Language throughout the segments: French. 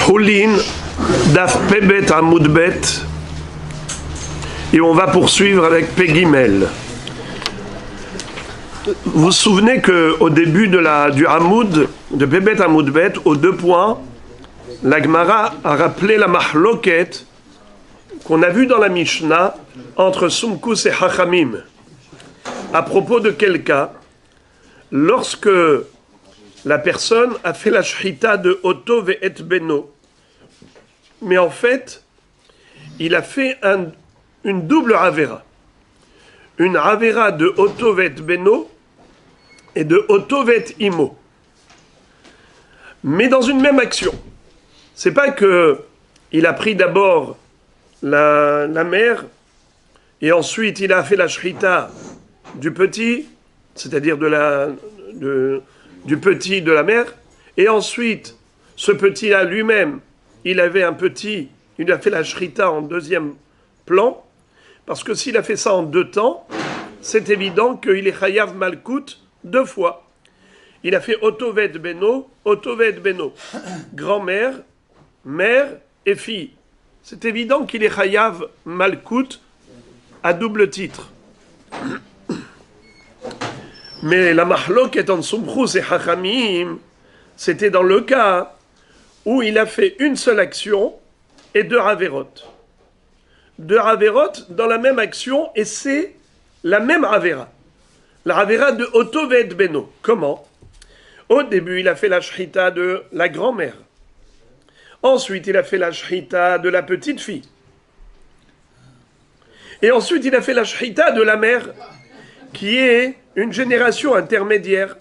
Houlin, Daf Pebet Amoudbet, et on va poursuivre avec Pegimel. Vous vous souvenez qu'au début du Hamoud, de Pebet Amoudbet, aux 2 points, la Gemara a rappelé la mahloket qu'on a vue dans la Mishnah entre Sumkus et Chachamim. À propos de quel cas? Lorsque la personne a fait la shrita de Oto ve'et beno, mais en fait, il a fait une double avera. Une avera de Oto ve'et beno et de Oto ve'et imo. Mais dans une même action. C'est pas que il a pris d'abord la mère et ensuite il a fait la shrita du petit, c'est-à-dire du petit de la mère, et ensuite ce petit-là lui-même, il avait un petit, il a fait la shrita en deuxième plan, parce que s'il a fait ça en 2 temps, c'est évident qu'il est chayav malkout 2 fois. Il a fait Otovet Beno, grand-mère, mère et fille. C'est évident qu'il est chayav malkout à double titre. Mais la mahloket en Sumchus et Chachamim, c'était dans le cas où il a fait une seule action et 2 averot. 2 averot dans la même action, et c'est la même avera. La avera de Oto ve'et beno. Comment? Au début, il a fait la shrita de la grand-mère. Ensuite, il a fait la shrita de la petite fille. Et ensuite, il a fait la shrita de la mère, qui est une génération intermédiaire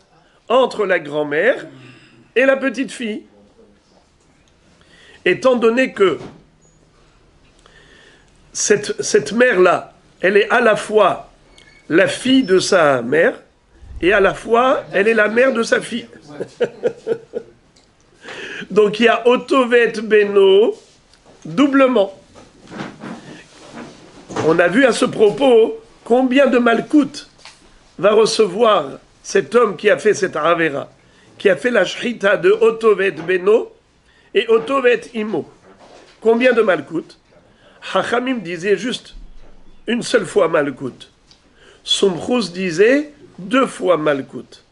entre la grand-mère et la petite fille. Étant donné que cette mère-là, elle est à la fois la fille de sa mère et à la fois, elle est la mère de sa fille. Donc il y a Otovet Beno doublement. On a vu à ce propos combien de malkout va recevoir cet homme qui a fait cette avera, qui a fait la shrita de Otovet Beno et Otovet Imo. Combien de malkout? Chachamim disait juste une seule fois malkout. Sumchus disait 2 fois malkout.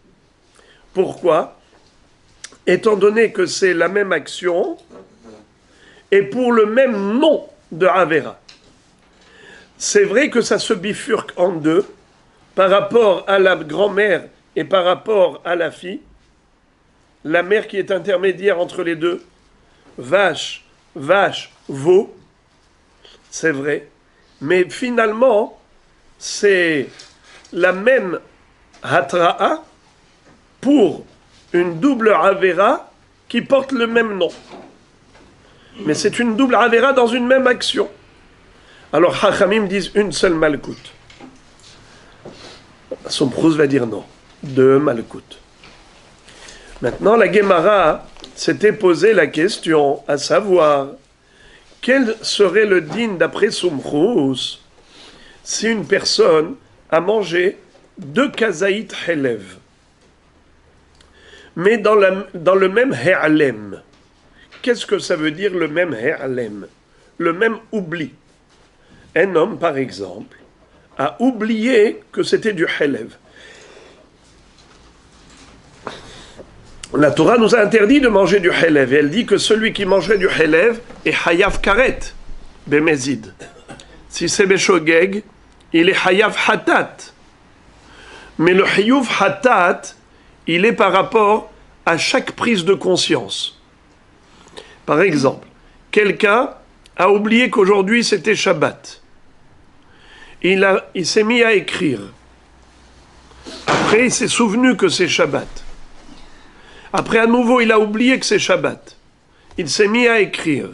Pourquoi? Étant donné que c'est la même action et pour le même nom de avera. C'est vrai que ça se bifurque en 2 par rapport à la grand-mère et par rapport à la fille. La mère qui est intermédiaire entre les deux. Vache, veau. C'est vrai. Mais finalement, c'est la même hatra'a pour une double avera qui porte le même nom. Mais c'est une double avera dans une même action. Alors, Chachamim disent une seule malkout. Sumchus va dire non. 2 malkout. Maintenant, la Gemara s'était posé la question, à savoir, quel serait le din d'après Sumchus si une personne a mangé 2 kazaït helev, mais dans le même he'alem. Qu'est-ce que ça veut dire le même he'alem? Le même oubli. Un homme, par exemple, a oublié que c'était du helev. La Torah nous a interdit de manger du helev. Et elle dit que celui qui mangerait du helev est hayav karet, bemezid. Si c'est beshogeg, il est hayav hatat. Mais le hayuv hatat, il est par rapport à chaque prise de conscience. Par exemple, quelqu'un a oublié qu'aujourd'hui c'était Shabbat. Il s'est mis à écrire. Après, il s'est souvenu que c'est Shabbat. Après, à nouveau, il a oublié que c'est Shabbat. Il s'est mis à écrire.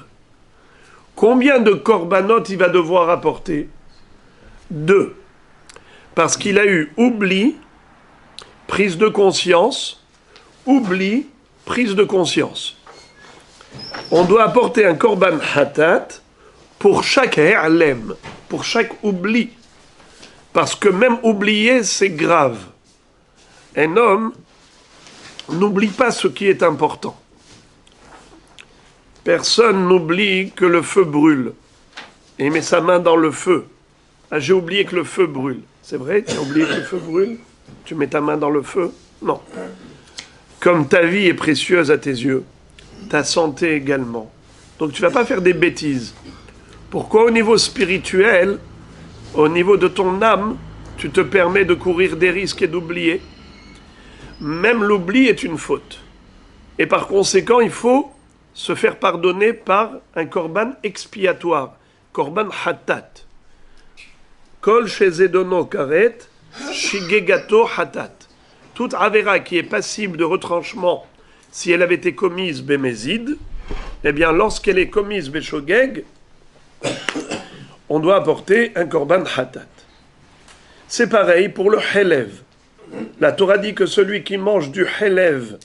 Combien de korbanot il va devoir apporter? 2. Parce qu'il a eu oubli, prise de conscience, oubli, prise de conscience. On doit apporter un korban hatat pour chaque he'alem, pour chaque oubli. Parce que même oublier, c'est grave. Un homme n'oublie pas ce qui est important. Personne n'oublie que le feu brûle. Et il met sa main dans le feu. Ah, j'ai oublié que le feu brûle. C'est vrai, tu as oublié que le feu brûle? Tu mets ta main dans le feu? Non. Comme ta vie est précieuse à tes yeux, ta santé également. Donc tu ne vas pas faire des bêtises. Pourquoi au niveau spirituel, au niveau de ton âme, tu te permets de courir des risques et d'oublier? Même l'oubli est une faute. Et par conséquent, il faut se faire pardonner par un korban expiatoire, korban hatat. Kol shezedono karet, shigegato hatat. Toute avera qui est passible de retranchement, si elle avait été commise bémézid, eh bien, lorsqu'elle est commise béshogeg, on doit apporter un korban hatat. C'est pareil pour le helev. La Torah dit que celui qui mange du helev,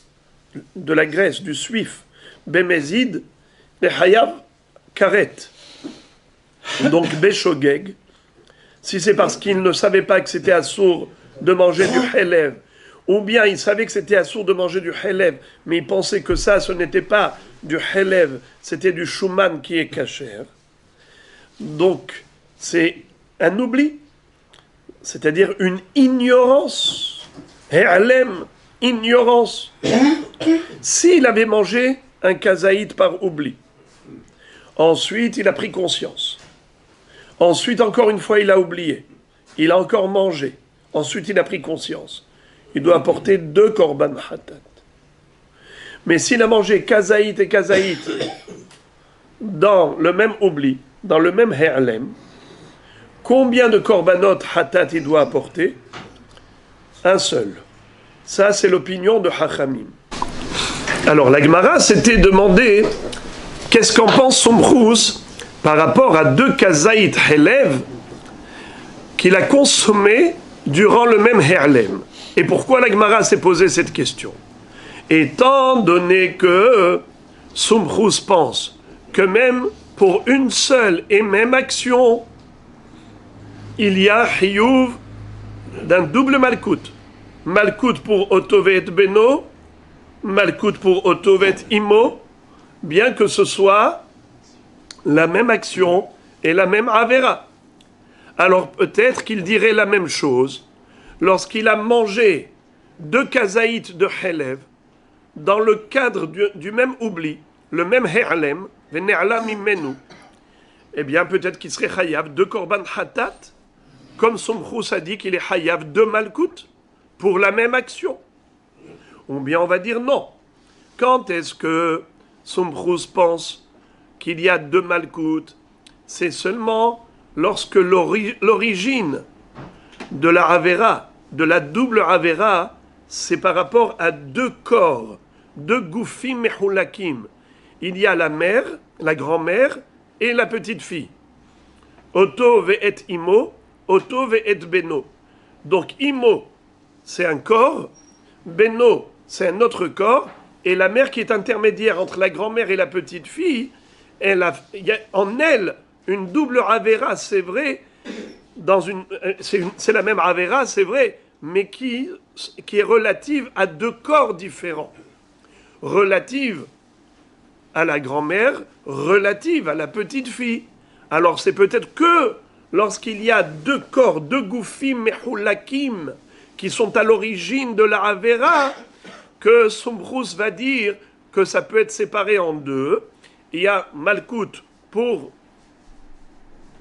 de la graisse, du suif, bémézid, les hayav karet. Donc béshogeg, si c'est parce qu'il ne savait pas que c'était assour de manger du helev, ou bien il savait que c'était assour de manger du helev, mais il pensait que ça, ce n'était pas du helev, c'était du shuman qui est kasher. Donc, c'est un oubli, c'est-à-dire une ignorance. He'alem, ignorance. S'il avait mangé un kazaït par oubli, ensuite il a pris conscience. Ensuite, encore une fois, il a oublié. Il a encore mangé. Ensuite, il a pris conscience. Il doit apporter 2 korban hatat. Mais s'il a mangé kazaït et kazaït dans le même oubli, dans le même he'alem, combien de korbanot hatat il doit apporter? Un seul. Ça, c'est l'opinion de Hachamim. Alors, la Gemara s'était demandé qu'est-ce qu'en pense Somchrous par rapport à 2 kazaït helev qu'il a consommé durant le même he'alem. Et pourquoi la Gemara s'est posé cette question? Étant donné que Somchrous pense que même pour une seule et même action, il y a hiyuv d'un double malkout. Malkout pour Otovet Beno, malkout pour Otovet Imo, bien que ce soit la même action et la même avera. Alors peut-être qu'il dirait la même chose lorsqu'il a mangé 2 kazaït de helev dans le cadre du même oubli, le même he'alem, ve'ne'ala mimenu. Eh bien peut-être qu'il serait chayav 2 korban hatat, comme Somchrous a dit qu'il est chayav 2 malkout pour la même action. Ou bien on va dire non. Quand est-ce que Somchrous pense qu'il y a 2 malkout? C'est seulement lorsque l'origine de la avera, de la double avera, c'est par rapport à 2 corps, 2 goufim mehulakim. Il y a la mère, la grand-mère et la petite fille. Oto ve'et imo, oto ve'et beno. Donc imo, c'est un corps, beno, c'est un autre corps, et la mère qui est intermédiaire entre la grand-mère et la petite fille, il y a en elle une double avera, c'est vrai, c'est la même avera, c'est vrai, mais qui est relative à 2 corps différents. Relative à la grand-mère, relative à la petite fille. Alors c'est peut-être que lorsqu'il y a 2 corps, 2 goufim mehulakim, qui sont à l'origine de la avera, que Somchrous va dire que ça peut être séparé en 2. Il y a malkout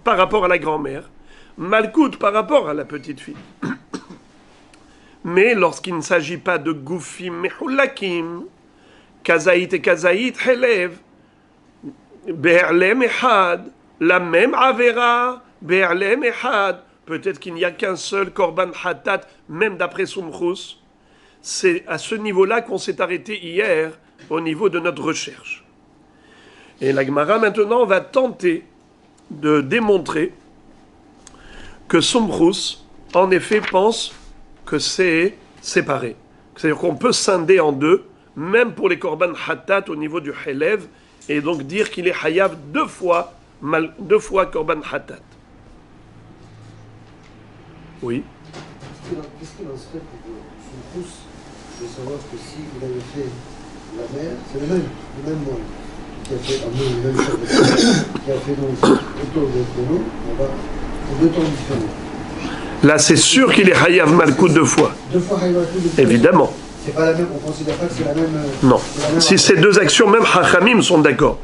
par rapport à la grand-mère, malkout par rapport à la petite fille. Mais lorsqu'il ne s'agit pas de goufim mehulakim, kazaït et kazaït helev, be'erlem echad, la même avera, be'erlem echad, peut-être qu'il n'y a qu'un seul korban hatat, même d'après Somchrous. C'est à ce niveau-là qu'on s'est arrêté hier, au niveau de notre recherche. Et la Gemara maintenant va tenter de démontrer que Somchrous, en effet, pense que c'est séparé. C'est-à-dire qu'on peut scinder en 2, même pour les korban hatat au niveau du helev, et donc dire qu'il est hayav 2 fois korban hatat. Oui. Qu'est-ce qu'il en serait pour Somchrous de savoir que si vous avez fait la mère, c'est le même monde. qui a fait un peu la même chose, qui a fait donc autour de nous, on va pour deux temps différents. Là, c'est sûr qu'il est Hayav Malkout deux fois. Deux fois Hayav Malkout, deux fois. Évidemment. C'est pas la même, on considère pas que c'est la même. Non. La même Si ces deux actions, même Hachamim sont d'accord.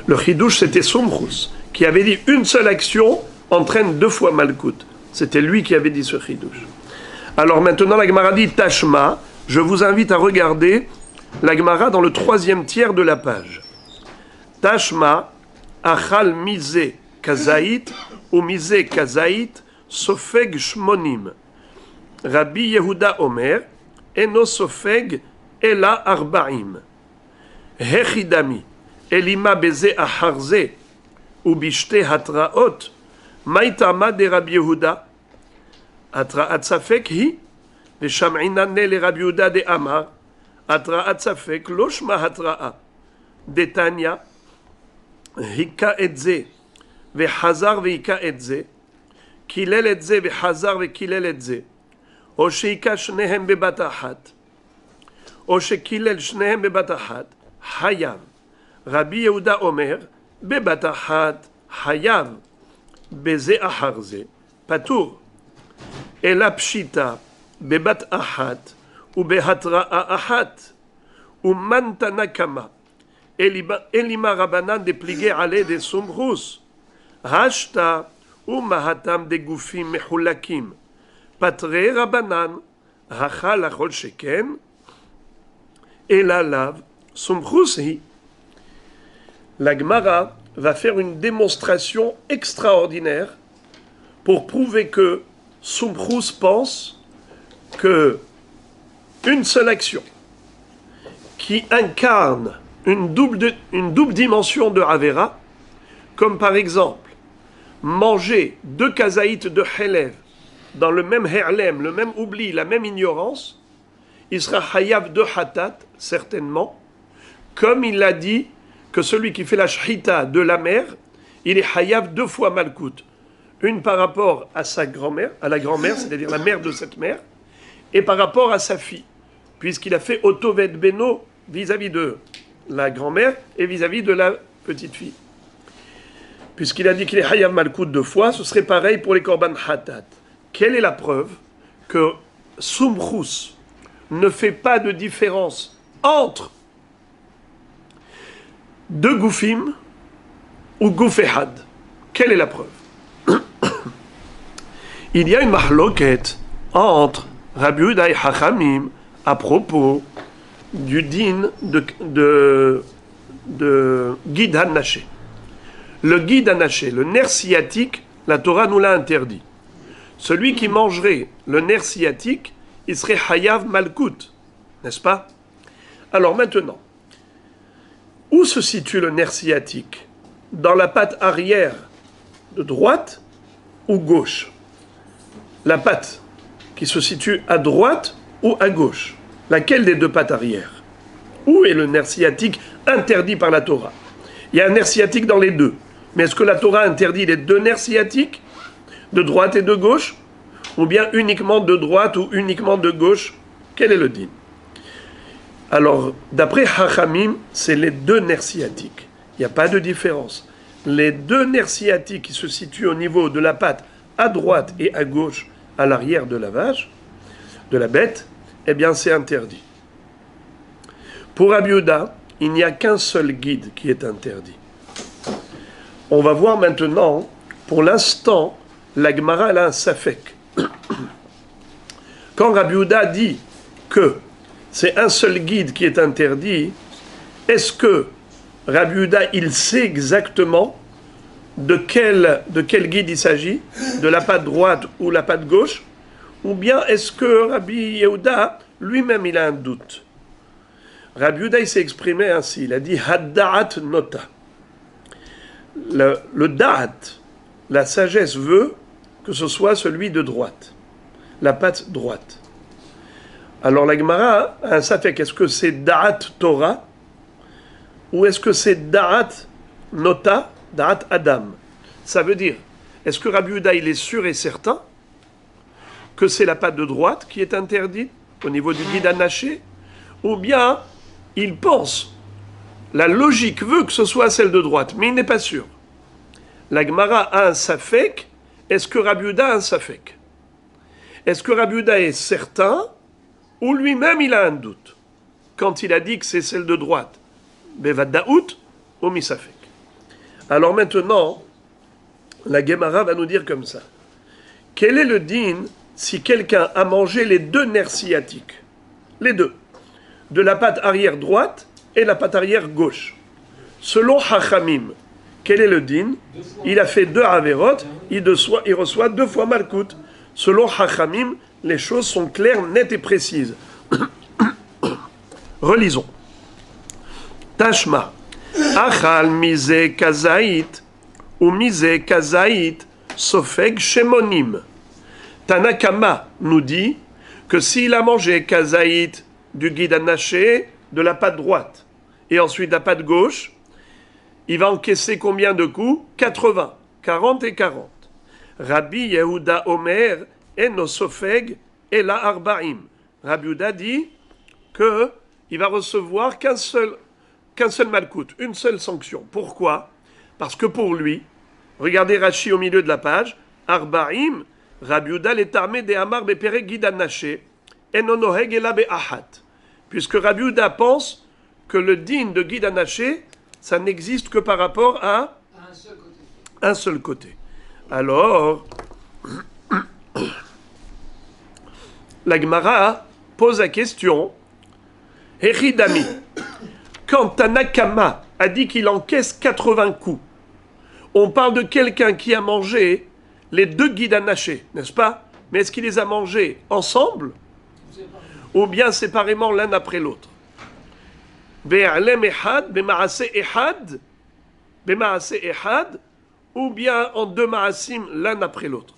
Le Chidouche, c'était Somrous, qui avait dit une seule action entraîne deux fois Malkout. C'était lui qui avait dit ce Chidouche. Alors maintenant, la Gemara dit Tashma. Je vous invite à regarder la Gemara dans le troisième tiers de la page. Tashma, Achal Mise Kazaït, ou Mise Kazaït, Sofeg Shmonim. Rabbi Yehuda Omer, Eno Sofeg Ela Arbaim. Hechidami, Elima Beze Aharze, ou Bishte Hatraot, Maitama de Rabbi Yehuda, Atraat Safek Hi, Vesham'inane le Rabbi Yehuda de Amar, Atraat Safek, Loshma Hatra'a, Detanya, Hika Etze, Vehazar Vehika Etze, Kilel Etze, Vehazar Vekilel Etze, או שיקה שניהם בבת אחת, או שקילל שניהם בבת אחת, חייב. רבי יהודה אומר, בבת אחת חייב, בזה אחר זה, פטור. אלא פשיטה, בבת אחת, ובהתראה אחת, ומנתנה כמה. אלימה רבנן דפליגי עלי דסומרוס, השתה ומהתם דגופים מחולקים. Patre Rabanan, Hachal Achol Sheken, Elalav, Sumchushi. La Gemara va faire une démonstration extraordinaire pour prouver que Sumchus pense que une seule action qui incarne une double dimension de Avera, comme par exemple manger deux kazaïtes de Helev dans le même herlem, le même oubli, la même ignorance, il sera hayav de hatat, certainement, comme il l'a dit que celui qui fait la shhita de la mère, il est hayav deux fois malkout. Une par rapport à sa grand-mère, à la grand-mère, c'est-à-dire la mère de cette mère, et par rapport à sa fille, puisqu'il a fait otovet beno vis-à-vis de la grand-mère et vis-à-vis de la petite fille. Puisqu'il a dit qu'il est hayav malkout deux fois, ce serait pareil pour les korban hatat. Quelle est la preuve que Sumchus ne fait pas de différence entre deux goufim ou goufehad? Quelle est la preuve? Il y a une mahloket entre Rabbi Yehuda et Hachamim à propos du din de guide hanaché. Le guide hanaché, le nerf sciatique, la Torah nous l'a interdit. Celui qui mangerait le nerf sciatique, il serait hayav malkout, n'est-ce pas? Alors maintenant, où se situe le nerf sciatique? Dans la patte arrière de droite ou gauche? La patte qui se situe à droite ou à gauche? Laquelle des deux pattes arrière? Où est le nerf sciatique interdit par la Torah? Il y a un nerf sciatique dans les deux. Mais est-ce que la Torah interdit les deux nerfs sciatiques? De droite et de gauche, ou bien uniquement de droite ou uniquement de gauche? Quel est le din? Alors, d'après Hachamim, c'est les deux nerfs sciatiques. Il n'y a pas de différence. Les deux nerfs sciatiques qui se situent au niveau de la patte à droite et à gauche, à l'arrière de la vache, de la bête, eh bien c'est interdit. Pour Rabbi Yehuda, il n'y a qu'un seul guide qui est interdit. On va voir maintenant, pour l'instant, la Gemara elle a un safek. Quand Rabbi Yehuda dit que c'est un seul guide qui est interdit, est-ce que Rabbi Yehuda il sait exactement de quel guide il s'agit, de la patte droite ou la patte gauche, ou bien est-ce que Rabbi Yehuda lui-même il a un doute? Rabbi Yehuda il s'est exprimé ainsi, il a dit Hadda'at nota. Le da'at, la sagesse veut que ce soit celui de droite, la patte droite. Alors la Gemara a un safek, est-ce que c'est da'at Torah ou est-ce que c'est da'at nota, da'at Adam? Ça veut dire, est-ce que Rabbi Yehuda il est sûr et certain que c'est la patte de droite qui est interdite au niveau du guide hanaché, ou bien il pense La logique veut que ce soit celle de droite, mais il n'est pas sûr. La Gemara a un safek. Est-ce que Rabbi Yehuda a un safek? Est-ce que Rabbi Yehuda est certain ou lui-même il a un doute quand il a dit que c'est celle de droite? Bevadaout ou misafek. Alors maintenant, la Gemara va nous dire comme ça. Quel est le din si quelqu'un a mangé les deux nerfs sciatiques? Les deux. De la patte arrière droite et la patte arrière gauche. Selon Hachamim, quel est le din? Il a fait deux averot, il reçoit 2 fois malkout. Selon Hachamim, les choses sont claires, nettes et précises. Relisons. Tashma. Achal mise kazaït ou mise kazaït sofeg shemonim. Tanakama nous dit que s'il a mangé kazaït du guide anaché de la patte droite et ensuite de la patte gauche, il va encaisser combien de coups? 80, 40 et 40. Rabbi Yehuda Omer eno sofeg et la arbaim. Rabbi Yehuda dit que il va recevoir qu'un seul malkout, une seule sanction. Pourquoi? Parce que pour lui, regardez Rashi au milieu de la page, arbaim, Rabbi Yehuda l'est armé des amar bepere guidan naché, eno noheg ela be'ahat. Puisque Rabbi Yehuda pense que le din de guidan naché, ça n'existe que par rapport à un seul côté. Alors, la Gemara pose la question, Echidami, quand Tanakama a dit qu'il encaisse 80 coups, on parle de quelqu'un qui a mangé les deux guides anachés, n'est-ce pas? Mais est-ce qu'il les a mangés ensemble ou bien séparément l'un après l'autre? Be'alem ehad, be'ma'ase ehad, be'ma'ase ehad, ou bien en deux ma'asim l'un après l'autre.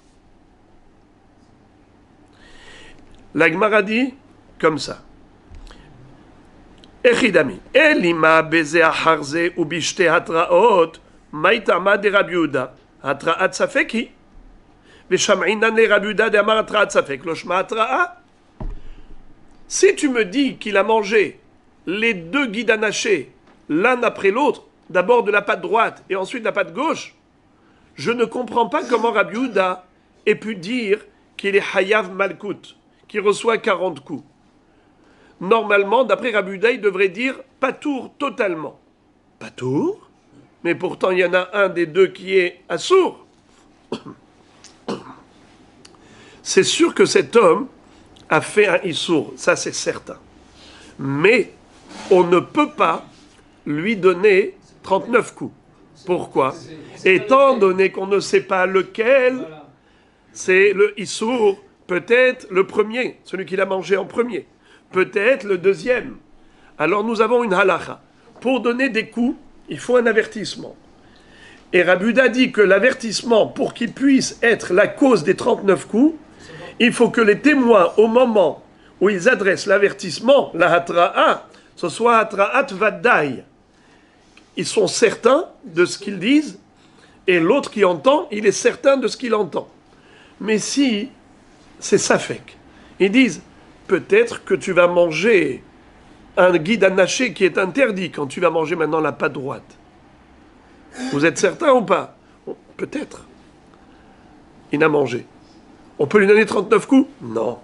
La Gemara dit comme ça. Echidami, elima beze acharze ou bishte hatraot, maitama de Rabbi Yehuda, hatraat safeki, vesham'inan le Rabbi Yehuda de amar hatraat safek, loshma hatra'a. Si tu me dis qu'il a mangé les deux guides anachés, l'un après l'autre, d'abord de la patte droite et ensuite de la patte gauche, je ne comprends pas comment Rabbi Yehuda ait pu dire qu'il est Hayav Malkout, qu'il reçoit 40 coups. Normalement, d'après Rabbi Yehuda, il devrait dire Patour totalement. Patour? Mais pourtant, il y en a un des deux qui est assourd. C'est sûr que cet homme a fait un issour, ça c'est certain. Mais on ne peut pas lui donner 39 coups. Pourquoi? Étant donné qu'on ne sait pas lequel, c'est le issour, peut-être le premier, celui qu'il a mangé en premier, peut-être le deuxième. Alors nous avons une halakha. Pour donner des coups, il faut un avertissement. Et Rabbi Yehuda dit que l'avertissement, pour qu'il puisse être la cause des 39 coups, il faut que les témoins, au moment où ils adressent l'avertissement, la hatra'a, ce soit hatra'at vaddaï. Ils sont certains de ce qu'ils disent, et l'autre qui entend, il est certain de ce qu'il entend. Mais si c'est safek, ils disent, peut-être que tu vas manger un guide anaché qui est interdit quand tu vas manger maintenant la patte droite. Vous êtes certain ou pas? Peut-être. Il a mangé. On peut lui donner 39 coups? Non.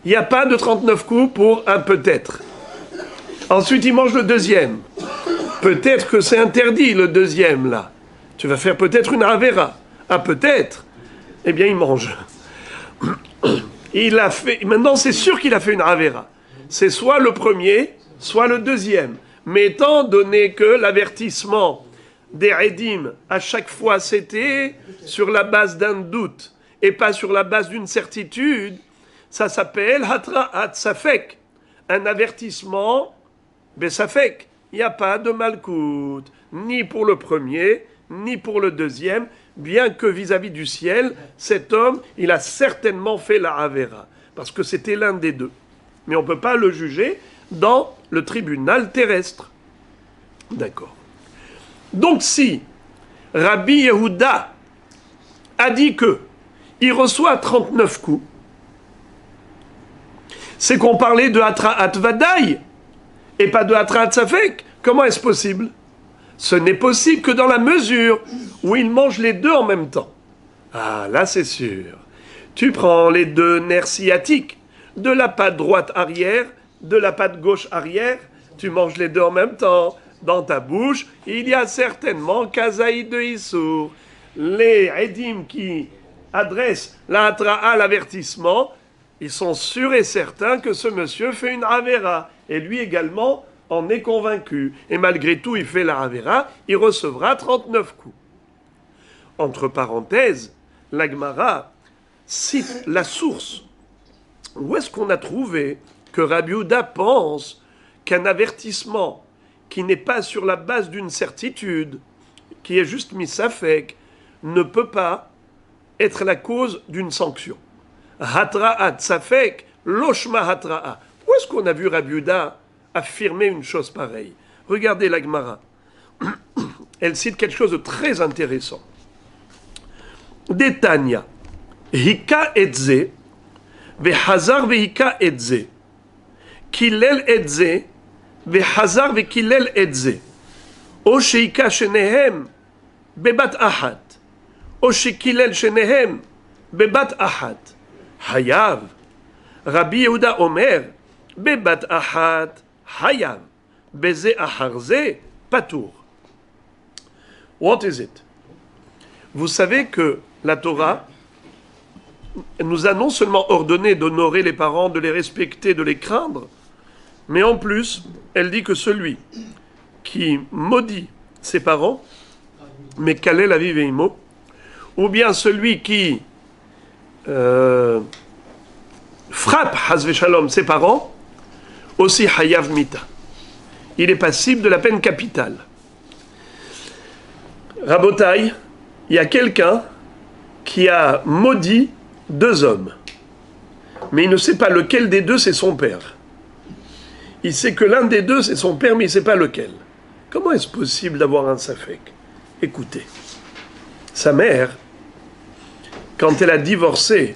Il n'y a pas de 39 coups pour un peut-être. Ensuite, il mange le deuxième. Peut-être que c'est interdit, le deuxième, là. Tu vas faire peut-être une avera. Ah, peut-être. Eh bien, il mange. Il a fait... Maintenant, c'est sûr qu'il a fait une avera. C'est soit le premier, soit le deuxième. Mais étant donné que l'avertissement des Edim, à chaque fois, c'était sur la base d'un doute et pas sur la base d'une certitude, ça s'appelle Hatra'at Safek, un avertissement Besafek. Il n'y a pas de malkout, ni pour le premier, ni pour le deuxième, bien que vis-à-vis du ciel, cet homme, il a certainement fait la Havera, parce que c'était l'un des deux. Mais on ne peut pas le juger dans le tribunal terrestre. D'accord. Donc si Rabbi Yehuda a dit que il reçoit 39 coups, c'est qu'on parlait de Hatra'at Vadaï et pas de Hatra'at Safek, Comment est-ce possible? Ce n'est possible que dans la mesure où il mange les deux en même temps. Ah, là c'est sûr. Tu prends les deux nerfs sciatiques, de la patte droite arrière, de la patte gauche arrière, tu manges les deux en même temps. Dans ta bouche, il y a certainement kazaïd de Issour. Les Edim qui adressent la Hatra'a, l'avertissement, ils sont sûrs et certains que ce monsieur fait une Avera. Et lui également en est convaincu. Et malgré tout, il fait la Avera, il recevra 39 coups. Entre parenthèses, la Gemara cite la source. Où est-ce qu'on a trouvé que Rabbi Yehuda pense qu'un avertissement qui n'est pas sur la base d'une certitude, qui est juste misafek, ne peut pas être la cause d'une sanction? Hatra'at safek, loshma hatra'a. Où est-ce qu'on a vu Rabbi Yehuda affirmer une chose pareille? Regardez la Gemara. Elle cite quelque chose de très intéressant. Detania, hika etze, vehazar vehika etze, kilel etze, vehazar vekilel etze, o sheika shenehem, bebat ahat, o shekilel shenehem, bebat ahat, hayav. Rabbi Yehuda Omer, bebat ahat, hayav, beze acharze, patour. What is it? Vous savez que la Torah nous a non seulement ordonné d'honorer les parents, de les respecter, de les craindre, mais en plus, elle dit que celui qui maudit ses parents, mais quelle est la vie veimo, ou bien celui qui frappe, hasve shalom, ses parents, aussi hayav mita. Il est passible de la peine capitale. Rabotai, il y a quelqu'un qui a maudit deux hommes. Mais il ne sait pas lequel des deux c'est son père. Il sait que l'un des deux c'est son père, mais il ne sait pas lequel. Comment est-ce possible d'avoir un safek? Écoutez, sa mère, quand elle a divorcé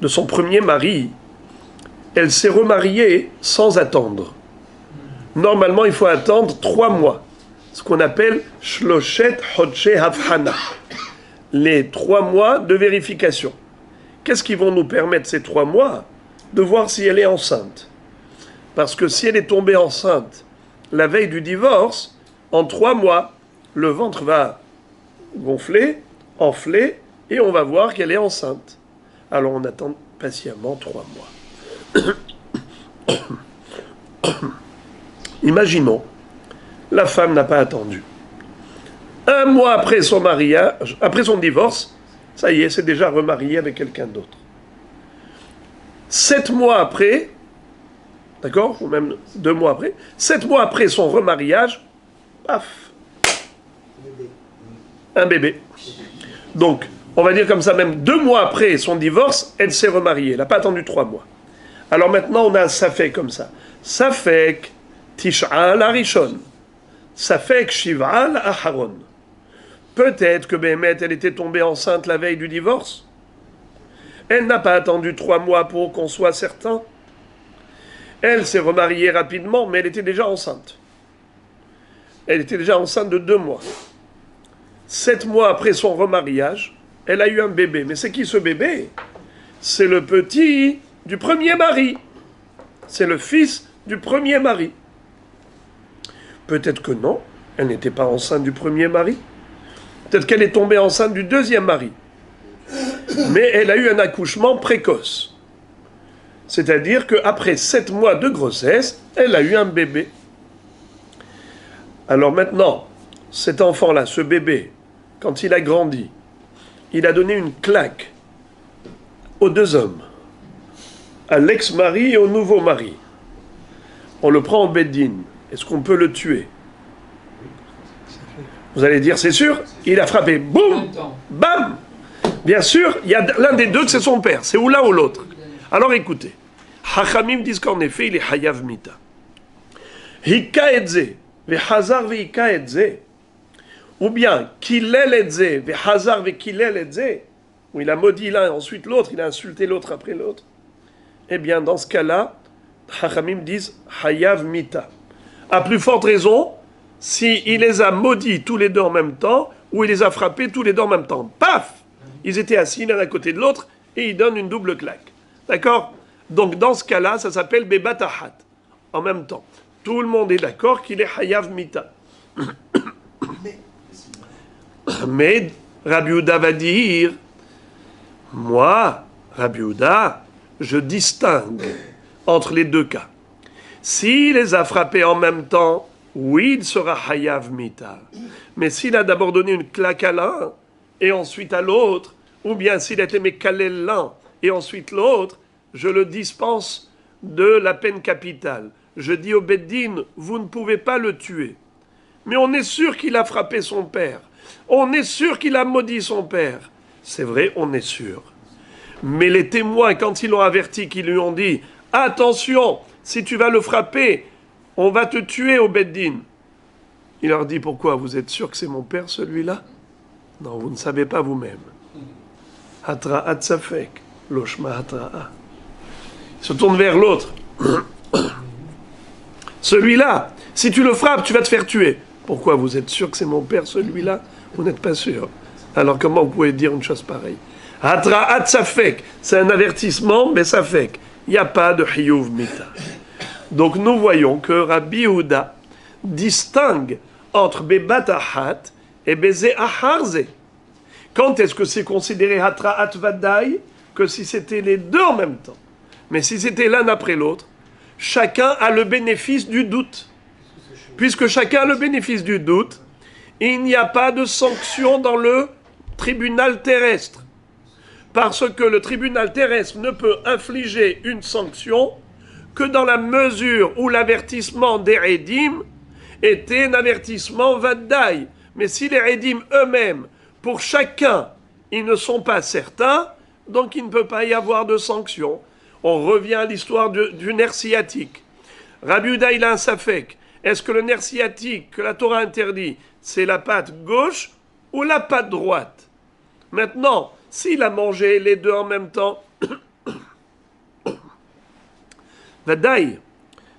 de son premier mari, elle s'est remariée sans attendre. Normalement, il faut attendre 3 mois. Ce qu'on appelle Shloshet Hodche Havhana, les 3 mois de vérification. Qu'est-ce qui vont nous permettre ces 3 mois? De voir si elle est enceinte. Parce que si elle est tombée enceinte la veille du divorce, en 3 mois, le ventre va gonfler, enfler, et on va voir qu'elle est enceinte. Alors on attend patiemment 3 mois. Imaginons, la femme n'a pas attendu. 1 mois après son mariage, après son divorce, ça y est, c'est déjà remarié avec quelqu'un d'autre. 7 mois après, d'accord, ou même 2 mois après, 7 mois après son remariage, paf, un bébé. Donc, on va dire comme ça, même 2 mois après son divorce, elle s'est remariée. Elle n'a pas attendu 3 mois. Alors maintenant, on a un safek comme ça. Safek tish'al harishon. Safek shiv'al aharon. Peut-être que Béhémet, elle était tombée enceinte la veille du divorce. Elle n'a pas attendu 3 mois pour qu'on soit certain. Elle s'est remariée rapidement, mais elle était déjà enceinte. Elle était déjà enceinte de 2 mois. 7 mois après son remariage, elle a eu un bébé. Mais c'est qui ce bébé? C'est le petit du premier mari. C'est le fils du premier mari. Peut-être que non, elle n'était pas enceinte du premier mari. Peut-être qu'elle est tombée enceinte du deuxième mari. Mais elle a eu un accouchement précoce. C'est-à-dire qu'après 7 mois de grossesse, elle a eu un bébé. Alors maintenant, cet enfant-là, ce bébé, quand il a grandi, il a donné une claque aux 2 hommes, à l'ex-mari et au nouveau mari. On le prend en beddin. Est-ce qu'on peut le tuer? Vous allez dire, c'est sûr, il a frappé, boum, bam. Bien sûr, il y a l'un des deux que c'est son père, c'est ou l'un ou l'autre. Alors écoutez, Hachamim disent qu'en effet, il est Hayav Mita. Hika etze, vehazar vehika etze, ou bien Kilel etze, vehazar vekilel etze, où il a maudit l'un, ensuite l'autre, il a insulté l'autre après l'autre. Eh bien, dans ce cas-là, Hachamim disent Hayav Mita. À plus forte raison, s'il les a maudits tous les deux en même temps, ou il les a frappés tous les deux en même temps. Paf! Ils étaient assis l'un à côté de l'autre, et il donne une double claque. D'accord? Donc dans ce cas-là, ça s'appelle Bebatahat. En même temps. Tout le monde est d'accord qu'il est Hayav Mita. Mais Rabbi Yehuda va dire, moi, Rabbi Yehuda, je distingue entre les deux cas. S'il les a frappés en même temps, oui, il sera Hayav Mita. Mais s'il a d'abord donné une claque à l'un, et ensuite à l'autre, ou bien s'il a été mécalé l'un, et ensuite l'autre, je le dispense de la peine capitale. Je dis au Beddin, vous ne pouvez pas le tuer. Mais on est sûr qu'il a frappé son père. On est sûr qu'il a maudit son père. C'est vrai, on est sûr. Mais les témoins, quand ils l'ont averti, qu'ils lui ont dit, attention, si tu vas le frapper, on va te tuer au Beddin. Il leur dit, pourquoi? Vous êtes sûr que c'est mon père, celui-là? Non, vous ne savez pas vous-même. Hatra'at safek, loshma hatra'a. Il se tourne vers l'autre. Celui-là, si tu le frappes, tu vas te faire tuer. Pourquoi? Vous êtes sûr que c'est mon père, celui-là? Vous n'êtes pas sûr. Alors comment vous pouvez dire une chose pareille? Hatra'at safek, c'est un avertissement, mais safek. Il n'y a pas de hiyuv mita. Donc nous voyons que Rabbi Yehuda distingue entre Bebatahat et Beze Aharze. Quand est-ce que c'est considéré Hatra'at Vadaï? Que si c'était les deux en même temps. Mais si c'était l'un après l'autre, chacun a le bénéfice du doute. Puisque chacun a le bénéfice du doute, il n'y a pas de sanction dans le tribunal terrestre. Parce que le tribunal terrestre ne peut infliger une sanction que dans la mesure où l'avertissement des Rédim était un avertissement Vadaï. Mais si les Rédim eux-mêmes, pour chacun, ils ne sont pas certains, donc il ne peut pas y avoir de sanction. On revient à l'histoire du nerf sciatique. Rabbi Yehuda, il a un safek. Est-ce que le nerf sciatique que la Torah interdit, c'est la patte gauche ou la patte droite? Maintenant, s'il a mangé les deux en même temps, Vadaï,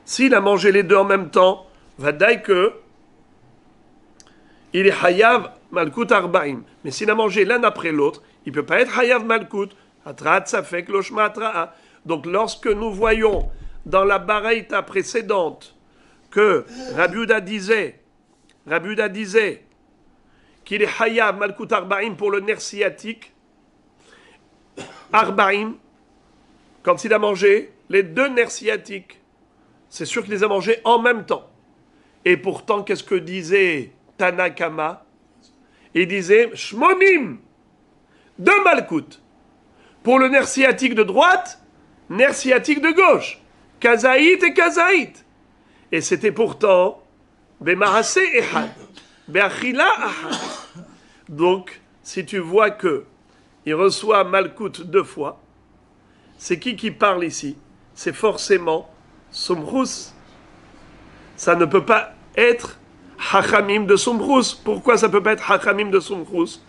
s'il a mangé les deux en même temps, Vadaï que il est Hayav Malkut Arba'im. Mais s'il a mangé l'un après l'autre, il ne peut pas être Hayav Malkut. Atraat Safek Loshma Atra'a. Donc lorsque nous voyons dans la baraïta précédente que Rabbi Yehuda disait qu'il est Hayav Malkut Arba'im pour le nerf sciatique, Arba'im, quand il a mangé les deux nerfs sciatiques, c'est sûr qu'il les a mangés en même temps. Et pourtant, qu'est-ce que disait Tanakama? Il disait Shmonim, deux Malkut. Pour le nerf sciatique de droite, nerf sciatique de gauche. Kazaït et Kazaït. Et c'était pourtant Bemarase Ehad, Beachila Ahad. Donc, si tu vois que il reçoit Malkut deux fois, c'est qui parle ici? C'est forcément Sumrus. Ça ne peut pas être Hachamim de Sumrus. Pourquoi ça ne peut pas être Hachamim de Sumrus?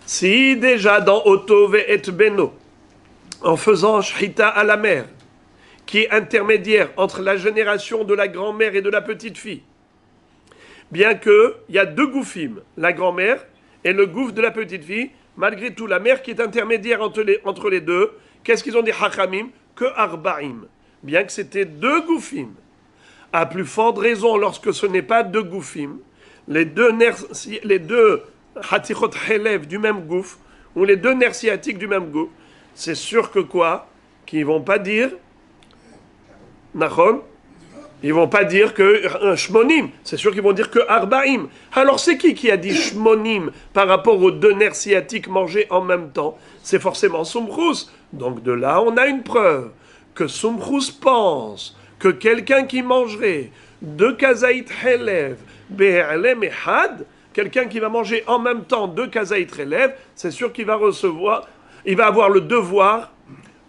Si déjà dans Otov et Beno, en faisant Shchita à la mère, qui est intermédiaire entre la génération de la grand-mère et de la petite-fille, bien qu'il y a deux goufim, la grand-mère et le gouffre de la petite-fille, malgré tout, la mère qui est intermédiaire entre les deux, qu'est-ce qu'ils ont dit Hachamim? Que Arba'im. Bien que c'était deux goufim. À plus forte raison, lorsque ce n'est pas deux goufim, les deux Hatichot Helev du même gouffre, ou les deux nerfs sciatiques du même gouffre, c'est sûr que quoi? Qu'ils ne vont pas dire Nachon? Ils ne vont pas dire que Shmonim. C'est sûr qu'ils vont dire que Arba'im. Alors c'est qui a dit Shmonim par rapport aux deux nerfs sciatiques mangés en même temps? C'est forcément Sumrus. Donc de là, on a une preuve que Sumrus pense que quelqu'un qui mangerait deux Kazaït Helev, Be'elem et Had, quelqu'un qui va manger en même temps deux Kazaït Helev, c'est sûr qu'il va il va avoir le devoir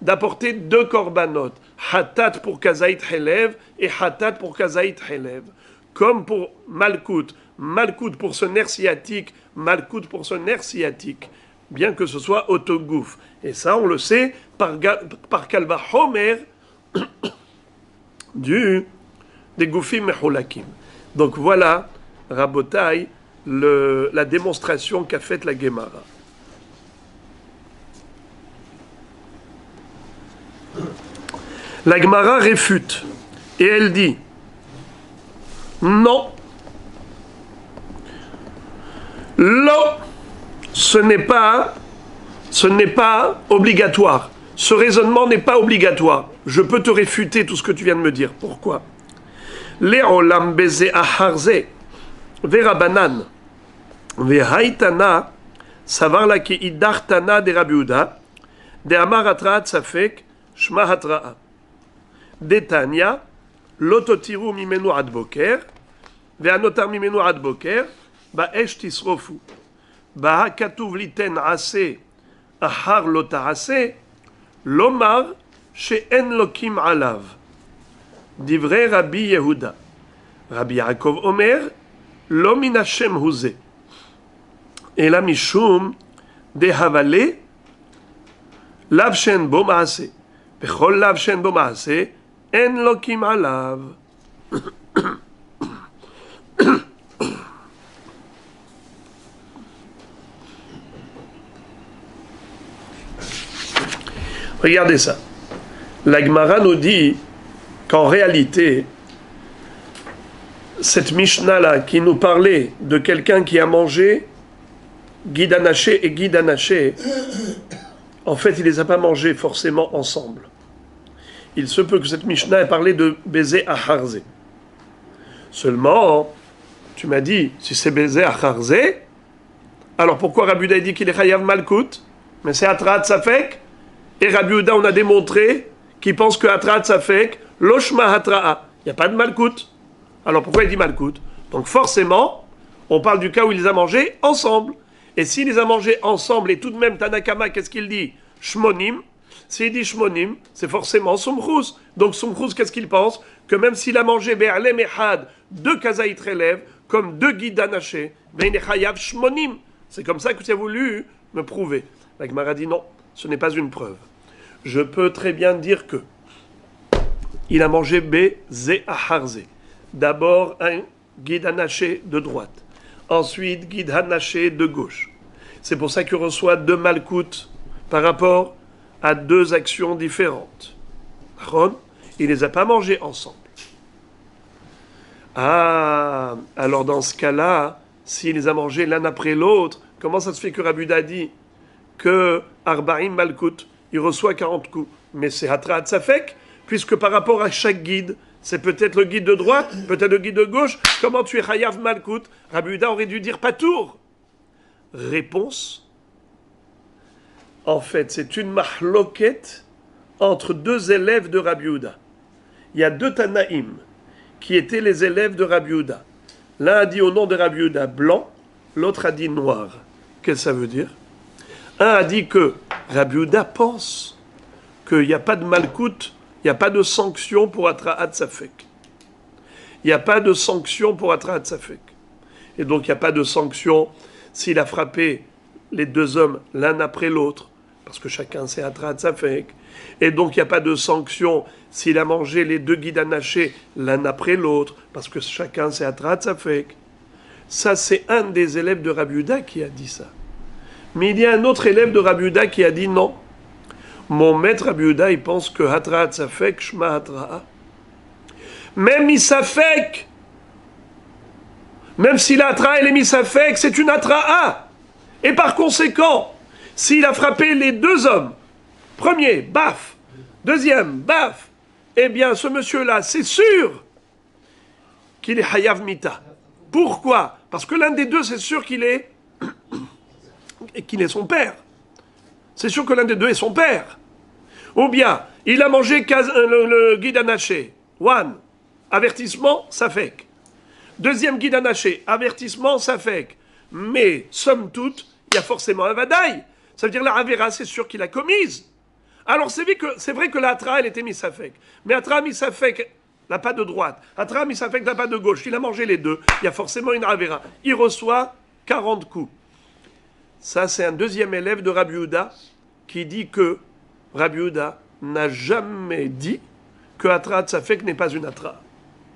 d'apporter deux korbanot. Hatat pour Kazaït Helev et Hatat pour Kazaït Helev. Comme pour Malkut. Malkut pour ce nerf sciatique, Malkut pour ce nerf sciatique. Bien que ce soit autogouf. Et ça, on le sait par Kalva Homer du des Goufim Mecholakim. Donc voilà, Rabotai, la démonstration qu'a faite la Gemara. La Gemara réfute et elle dit non, ce n'est pas obligatoire. Ce raisonnement n'est pas obligatoire. Je peux te réfuter tout ce que tu viens de me dire. Pourquoi? Le'olam beze aharze verabanan vehaitana savar la ki idartana de Rabbi Yehuda de amar atraat safek shma hatra'a detanya lototiru mimenu ad boker ve'anotar mimenu ad boker ba'esh tisrofu ba'a katuv liten ase ahar lota'ase lomar she'en lokim alav divrei Rabbi Yehuda Rabbi Yaakov Omer lo min Hashem huze ela mishum de havale lav shen bo maase bechol lav shen bo maase en lokim alav. Regardez ça. La Gemara nous dit qu'en réalité, cette Mishnah-là qui nous parlait de quelqu'un qui a mangé guide anaché et guide anaché, en fait, il ne les a pas mangés forcément ensemble. Il se peut que cette Mishnah ait parlé de baiser à Harzé. Seulement, tu m'as dit, si c'est baiser à Harzé, alors pourquoi Rabbi Yehuda dit qu'il est Chayav Malkout? Mais c'est Atrat Safek. Et Rabbi Yehuda, on a démontré qu'il pense que Atrat Safek, Loshma Hatra'a. Il n'y a pas de Malkout. Alors pourquoi il dit Malkout? Donc forcément, on parle du cas où il les a mangés ensemble. Et s'il les a mangés ensemble, et tout de même Tanakama, qu'est-ce qu'il dit? Shmonim. S'il dit Shmonim, c'est forcément Sumchrous. Donc Sumchrous, qu'est-ce qu'il pense? Que même s'il a mangé Be'alem Echad, 2 kazaït relève, comme 2 guides anaché, Ve'nechayav Shmonim. C'est comme ça que tu as voulu me prouver. La Gemara dit non, ce n'est pas une preuve. Je peux très bien dire que il a mangé Bezé Aharze. D'abord un guide anaché de droite, ensuite guide anaché de gauche. C'est pour ça qu'il reçoit 2 malkout par rapport à 2 actions différentes. Il ne les a pas mangés ensemble. Ah, alors dans ce cas-là, s'il les a mangés l'un après l'autre, comment ça se fait que Rabbi Yehuda dit que Arba'im malkout, il reçoit 40 coups? Mais c'est Hatrat Safek, puisque par rapport à chaque guide, c'est peut-être le guide de droite, peut-être le guide de gauche. Comment tu es Chayav Malkout? Rabbi Yehuda aurait dû dire Patour. Réponse. En fait, c'est une mahloket entre 2 élèves de Rabbi Yehuda. Il y a 2 Tanaïm qui étaient les élèves de Rabbi Yehuda. L'un a dit au nom de Rabbi Yehuda blanc, l'autre a dit noir. Qu'est-ce que ça veut dire? Un a dit que Rabbi Yehuda pense qu'il n'y a pas de malkout, il n'y a pas de sanction pour Atraat Safek. Il n'y a pas de sanction pour Atraat Safek. Et donc il n'y a pas de sanction s'il a frappé les 2 hommes l'un après l'autre, parce que chacun c'est Atraat Safek. Et donc il n'y a pas de sanction s'il a mangé les 2 guides anachés l'un après l'autre, parce que chacun c'est Atraat Safek. Ça, c'est un des élèves de Rabbi Yehuda qui a dit ça. Mais il y a un autre élève de Rabbi Yehuda qui a dit non. Mon maître Rabbi Yehuda, il pense que Hatraat Safek, Shma Hatra'a. Même Misafek, même si l'Atra elle est Misafek, c'est une Hatra'a. Et par conséquent, s'il a frappé les 2 hommes, premier, baf, deuxième, baf, eh bien ce monsieur-là, c'est sûr qu'il est Hayav Mita. Pourquoi? Parce que l'un des 2, c'est sûr qu'il est son père. C'est sûr que l'un des 2 est son père. Ou bien, il a mangé le guide anaché. One, avertissement, Safek. Deuxième guide anaché, avertissement, Safek. Mais, somme toute, il y a forcément un vadaï. Ça veut dire la Avera, c'est sûr qu'il a commise. Alors, c'est vrai que la Atra, elle était mise Safek. Mais Atra mis Safek n'a pas de droite. Atra mis Safek n'a pas de gauche. Il a mangé les 2. Il y a forcément une Avera. Il reçoit 40 coups. Ça, c'est un deuxième élève de Rabbi Yehuda qui dit que Rabbi Yehuda n'a jamais dit que Atrat Safek n'est pas une Atra.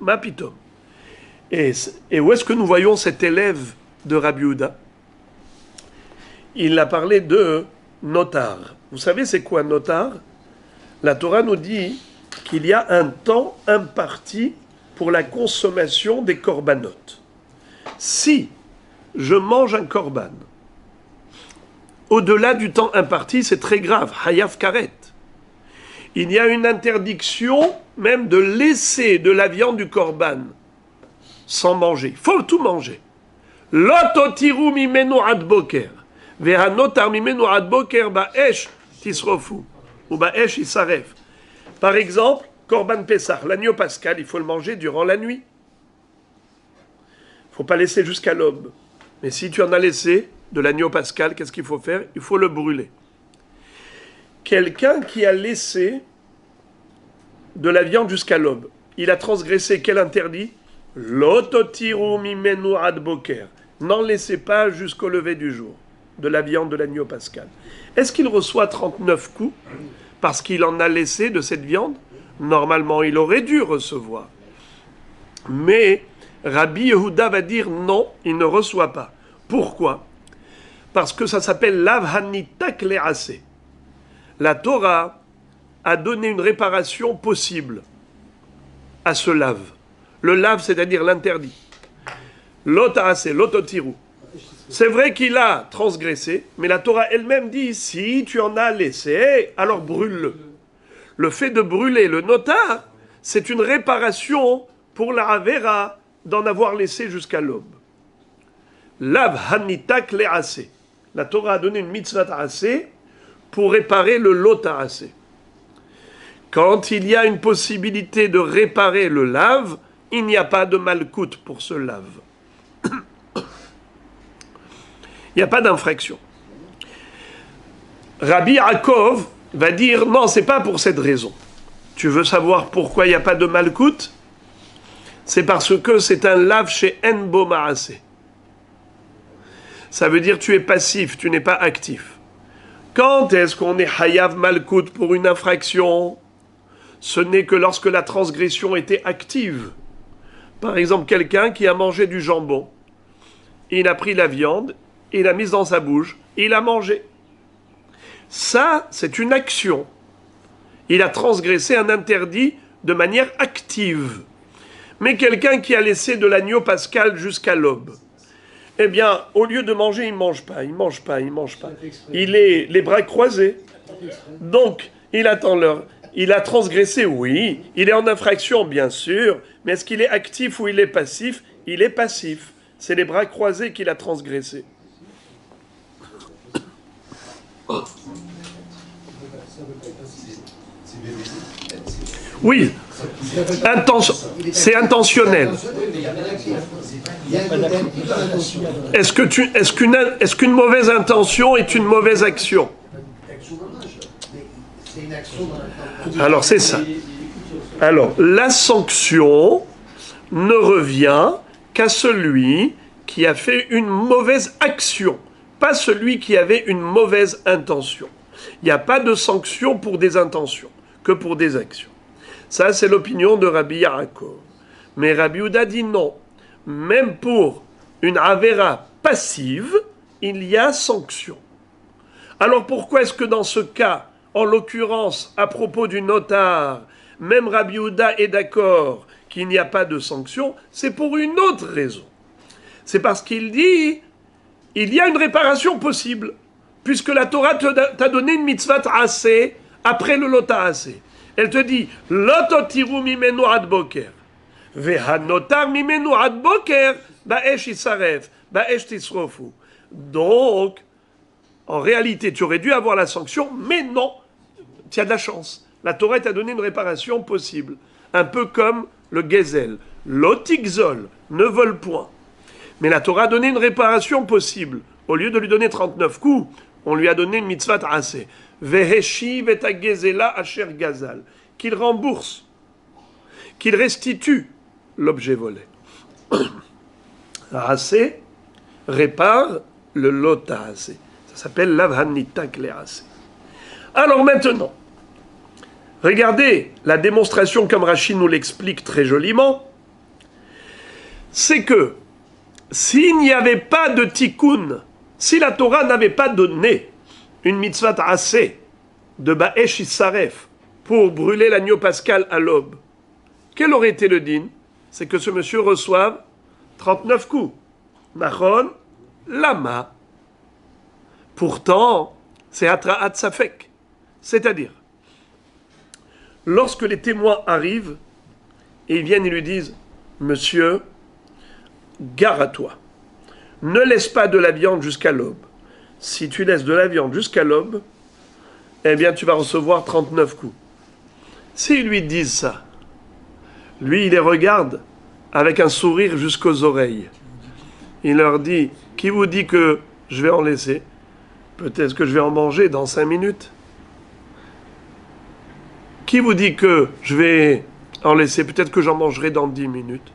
Ma pitom. Et où est-ce que nous voyons cet élève de Rabbi Yehuda? Il a parlé de notar. Vous savez c'est quoi notar? La Torah nous dit qu'il y a un temps imparti pour la consommation des corbanotes. Si je mange un corban, au-delà du temps imparti, c'est très grave, hayav karet. Il y a une interdiction même de laisser de la viande du corban sans manger. Il faut tout manger. Lototiru mimenu ad boker. Vehanotar mimenu ad boker ba'esh tisrofu. Ou ba'esh isaref. Par exemple, Corban Pessah, l'agneau pascal, il faut le manger durant la nuit. Il ne faut pas laisser jusqu'à l'aube. Mais si tu en as laissé de l'agneau pascal, qu'est-ce qu'il faut faire? Il faut le brûler. Quelqu'un qui a laissé de la viande jusqu'à l'aube, il a transgressé quel interdit? Lototiru mimenu ad boker. N'en laissez pas jusqu'au lever du jour de la viande de l'agneau pascal. Est-ce qu'il reçoit 39 coups parce qu'il en a laissé de cette viande? Normalement, il aurait dû recevoir. Mais Rabbi Yehuda va dire non, il ne reçoit pas. Pourquoi? Parce que ça s'appelle lav hanitak le'ase. La Torah a donné une réparation possible à ce lave. Le lave, c'est-à-dire l'interdit. L'ota'ase, l'ototiru. C'est vrai qu'il a transgressé, mais la Torah elle-même dit, si tu en as laissé, alors brûle-le. Le fait de brûler le notar, c'est une réparation pour la Avera d'en avoir laissé jusqu'à l'aube. Lav hanitak le'ase. La Torah a donné une mitzvah ta'ase pour réparer le lot ta'ase. Quand il y a une possibilité de réparer le lave, il n'y a pas de malkout pour ce lave. Il n'y a pas d'infraction. Rabbi Yaakov va dire non, c'est pas pour cette raison. Tu veux savoir pourquoi il n'y a pas de malkout? C'est parce que c'est un lave chez Enbo Maase. Ça veut dire tu es passif, tu n'es pas actif. Quand est-ce qu'on est hayav malkout pour une infraction? Ce n'est que lorsque la transgression était active. Par exemple, quelqu'un qui a mangé du jambon, il a pris la viande, il l'a mise dans sa bouche, et il a mangé. Ça, c'est une action. Il a transgressé un interdit de manière active. Mais quelqu'un qui a laissé de l'agneau pascal jusqu'à l'aube, eh bien, au lieu de manger, il ne mange pas, il ne mange pas, il ne mange pas. Il est les bras croisés. Donc, il attend l'heure. Il a transgressé, oui. Il est en infraction, bien sûr. Mais est-ce qu'il est actif ou il est passif? Il est passif. C'est les bras croisés qu'il a transgressé. Oui, c'est intentionnel. Est-ce qu'une mauvaise intention est une mauvaise action? Alors c'est ça. Alors la sanction ne revient qu'à celui qui a fait une mauvaise action, pas celui qui avait une mauvaise intention. Il n'y a pas de sanction pour des intentions, que pour des actions. Ça, c'est l'opinion de Rabbi Yaakov. Mais Rabbi Yehuda dit non. Même pour une avera passive, il y a sanction. Alors pourquoi est-ce que dans ce cas, en l'occurrence, à propos du notar, même Rabbi Yehuda est d'accord qu'il n'y a pas de sanction? C'est pour une autre raison. C'est parce qu'il dit, il y a une réparation possible, puisque la Torah t'a donné une mitzvah ta'aseh après le lot ta'aseh. Elle te dit, lototiru mimenu ad boker, vehanotar mimenu ad boker, ba'esh isaref, ba'esh tisrofu. Donc, en réalité, tu aurais dû avoir la sanction, mais non, tu as de la chance. La Torah t'a donné une réparation possible. Un peu comme le gezel. L'otigzol ne vole point. Mais la Torah a donné une réparation possible. Au lieu de lui donner 39 coups, on lui a donné une mitzvah ta'aseh. Veheshiv et agezela asher gazal. Qu'il rembourse, qu'il restitue l'objet volé. Ta'aseh répare le lot ta'aseh. Ça s'appelle lavhanitak le'aseh. Alors maintenant, regardez la démonstration comme Rashi nous l'explique très joliment. c'est que s'il n'y avait pas de tikkun, si la Torah n'avait pas donné une mitzvah assez de Ba'esh Issaref pour brûler l'agneau pascal à l'aube, quel aurait été le din? C'est que ce monsieur reçoive 39 coups. Nachon, lama. Pourtant, c'est Hatra'at Safek. C'est-à-dire, lorsque les témoins arrivent, et ils viennent et lui disent, monsieur, gare à toi. Ne laisse pas de la viande jusqu'à l'aube. Si tu laisses de la viande jusqu'à l'aube, eh bien tu vas recevoir 39 coups. S'ils lui disent ça, lui il les regarde avec un sourire jusqu'aux oreilles. Il leur dit, qui vous dit que je vais en laisser? Peut-être que je vais en manger dans 5 minutes. Qui vous dit que je vais en laisser? Peut-être que j'en mangerai dans 10 minutes.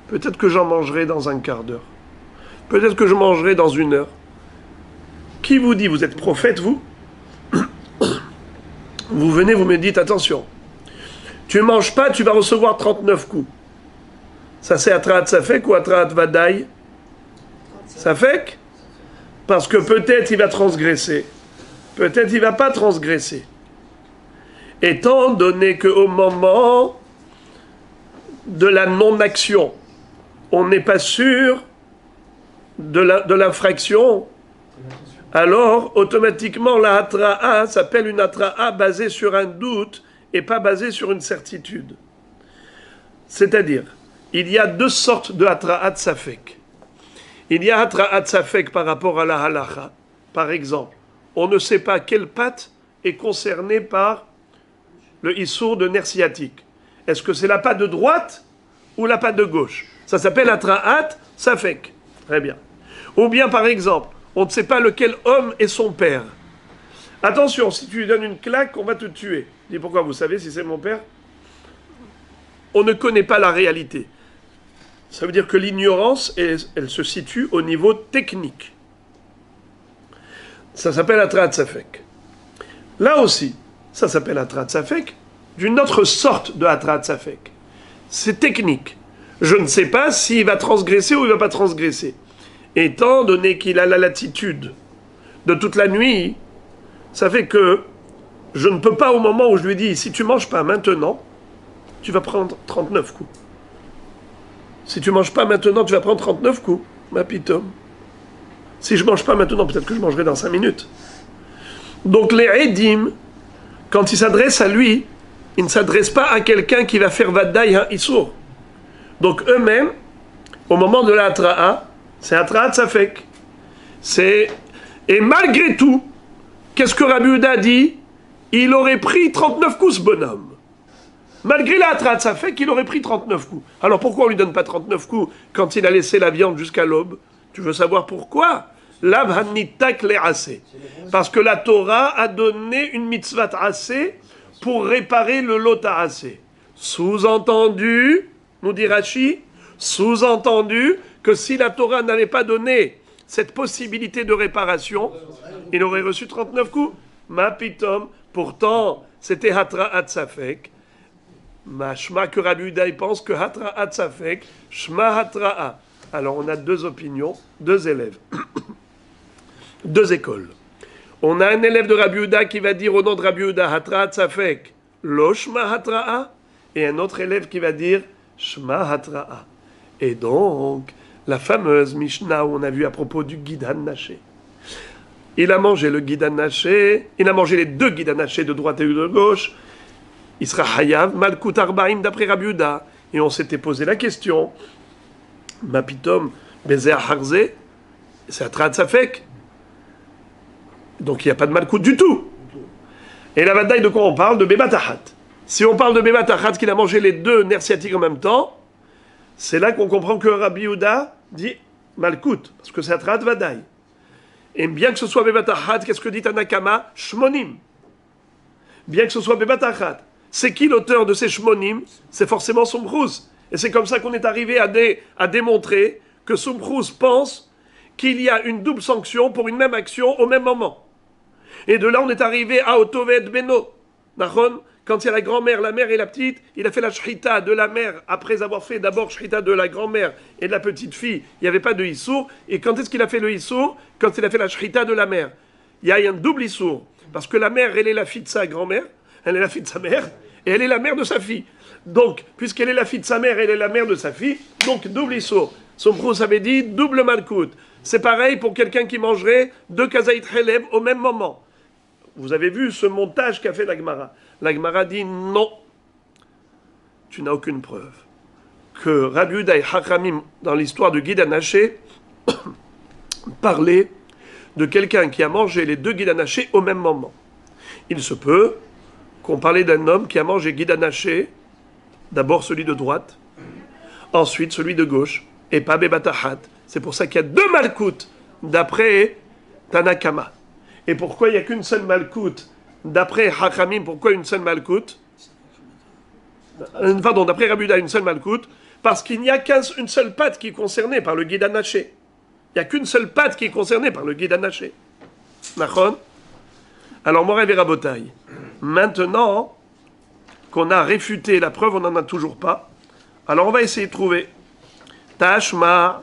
Peut-être que j'en mangerai dans un quart d'heure. Peut-être que je mangerai dans 1 heure. Qui vous dit? Vous êtes prophète, vous? Vous venez, vous me dites, attention, tu ne manges pas, tu vas recevoir 39 coups. Ça c'est Hatra'at Safek ou Hatra'at Vadaï? Safek? Parce que peut-être il va transgresser. Peut-être il ne va pas transgresser. Étant donné qu'au moment de la non-action, on n'est pas sûr de l'infraction, alors automatiquement la hatra'a s'appelle une hatra'a basée sur un doute et pas basée sur une certitude. C'est-à-dire, il y a 2 sortes de hatra'at safek. Il y a hatra'at safek par rapport à la halacha. Par exemple, on ne sait pas quelle patte est concernée par le issour de nerf sciatique. Est-ce que c'est la patte de droite ou la patte de gauche? Ça s'appelle hatra'at safek. Très bien. Ou bien par exemple, on ne sait pas lequel homme est son père. Attention, si tu lui donnes une claque, on va te tuer. Dis pourquoi? Vous savez si c'est mon père? On ne connaît pas la réalité. Ça veut dire que l'ignorance, elle se situe au niveau technique. Ça s'appelle Hatra'at Safek. Là aussi, ça s'appelle Hatra'at Safek, d'une autre sorte de Hatra'at Safek. C'est technique. Je ne sais pas s'il va transgresser ou il ne va pas transgresser. Étant donné qu'il a la latitude de toute la nuit, ça fait que je ne peux pas, au moment où je lui dis, si tu ne manges pas maintenant, tu vas prendre 39 coups. Si tu ne manges pas maintenant, tu vas prendre 39 coups, ma pitom. Si je ne mange pas maintenant, peut-être que je mangerai dans 5 minutes. Donc les Edim, quand ils s'adressent à lui, ils ne s'adressent pas à quelqu'un qui va faire Vadaï un Issour. Donc eux-mêmes, au moment de la Hatra'a, c'est Hatra'at Safek. Et malgré tout, qu'est-ce que Rabbi Yehuda dit? Il aurait pris 39 coups, ce bonhomme. Malgré la Hatra'at Safek, il aurait pris 39 coups. Alors pourquoi on ne lui donne pas 39 coups quand il a laissé la viande jusqu'à l'aube? Tu veux savoir pourquoi? Lav hanitak le'aseh. Parce que la Torah a donné une mitzvah assez pour réparer le lot assez. Sous-entendu, nous dit Rashi, sous-entendu que si la Torah n'avait pas donné cette possibilité de réparation, il aurait reçu 39 coups. Ma pitom, pourtant, c'était Hatra'at Safek. Ma shma que Rabbi Yehuda pense que Hatra'at Safek, shma Hatra'a. Alors on a 2 opinions, 2 élèves, 2 écoles. On a un élève de Rabbi Yehuda qui va dire au nom de Rabbi Yehuda Hatra'at Safek, lo shma Hatra'a, et un autre élève qui va dire shma Hatra'a. Et donc, la fameuse Mishnah où on a vu à propos du Gidan Naché. Il a mangé le Gidan Naché, il a mangé les 2 Gidan Naché de droite et de gauche. Il sera Hayav, Malkut Arbaim d'après Rabbi Yehuda. Et on s'était posé la question, Mapitom, Bezer Harze, c'est Hatra'at Safek. Donc il n'y a pas de Malkut du tout. Et la Vadaï, de quoi on parle? De Bebatahat. Si on parle de Bebatahat, qu'il a mangé les 2 nerfs sciatiques en même temps, c'est là qu'on comprend que Rabbi Yehuda dit Malkut, parce que c'est Hatra'at Vadaï. Et bien que ce soit Bebatahat, qu'est-ce que dit Tanakama? Shmonim. Bien que ce soit Bebatahat. C'est qui l'auteur de ces Shmonim? C'est forcément Sumchruz. Et c'est comme ça qu'on est arrivé à démontrer que Sumchruz pense qu'il y a une double sanction pour une même action au même moment. Et de là, on est arrivé à Otoved Beno. Quand il y a la grand-mère, la mère et la petite, il a fait la shrita de la mère après avoir fait d'abord shrita de la grand-mère et de la petite fille. Il n'y avait pas de issour. Et quand est-ce qu'il a fait le issour? Quand il a fait la shrita de la mère. Il y a un double issour. Parce que la mère, elle est la fille de sa grand-mère, elle est la fille de sa mère, et elle est la mère de sa fille. Donc, puisqu'elle est la fille de sa mère, elle est la mère de sa fille, donc double issour. Sombrous avait dit double malkout. C'est pareil pour quelqu'un qui mangerait 2 kazaït heleb au même moment. Vous avez vu ce montage qu'a fait la Gemara. La Gemara dit non. Tu n'as aucune preuve. Que Rabbi Yehuda et Hachamim, dans l'histoire de Guide Anaché, parlaient de quelqu'un qui a mangé les 2 guides anachés au même moment. Il se peut qu'on parlait d'un homme qui a mangé guide anaché, d'abord celui de droite, ensuite celui de gauche, et pas Bebatahat. C'est pour ça qu'il y a 2 malkoutes d'après Tanakama. Et pourquoi il n'y a qu'une seule malkoute d'après Hachamim? Pourquoi une seule malkoute? Pardon, d'après Rabbi Yehuda, une seule malkoute, parce qu'il n'y a qu'une seule patte qui est concernée par le guide anaché. Il n'y a qu'une seule patte qui est concernée par le guide anaché. Nachon? Alors, Moray Verabotai, maintenant qu'on a réfuté la preuve, on n'en a toujours pas. Alors, on va essayer de trouver. Tashma,